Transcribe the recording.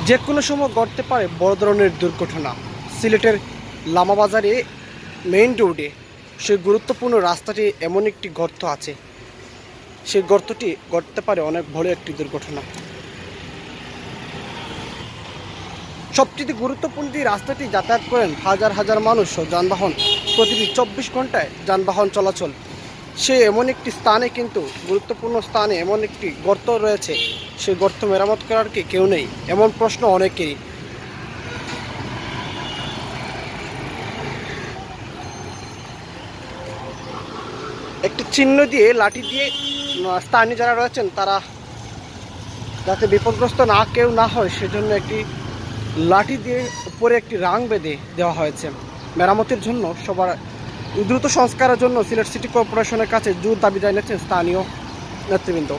যে কোনো সময় ঘটতে পারে বড় ধরনের দুর্ঘটনা। সিলেটের লামাবাজারে মেইন রোডে সেই গুরুত্বপূর্ণ রাস্তাটি এমন একটি গর্ত আছে, সেই গর্তটি ঘটতে পারে অনেক বড় একটি দুর্ঘটনা। সবচেয়ে গুরুত্বপূর্ণ এই রাস্তাটি যাতায়াত করেন হাজার হাজার মানুষ ও যানবাহন, প্রতিদিন 24 ঘন্টায় যানবাহন চলাচল। সে এমন একটি স্থানে, কিন্তু গুরুত্বপূর্ণ স্থানে এমন একটি গর্ত রয়েছে, সেই গর্ত মেরামত করার কি কেউ নেই, এমন প্রশ্ন অনেকেরই। একটি চিহ্ন দিয়ে, লাঠি দিয়ে স্থানীয় যারা রয়েছেন তারা যাতে বিপদগ্রস্ত কেউ না হয় সেজন্য একটি লাঠি দিয়ে উপরে একটি রাং বেঁধে দেওয়া হয়েছে। মেরামতের জন্য সবার দ্রুত সংস্কারের জন্য সিলেট সিটি কর্পোরেশনের কাছে জোর দাবি জানিয়েছেন স্থানীয় নেতৃবৃন্দ।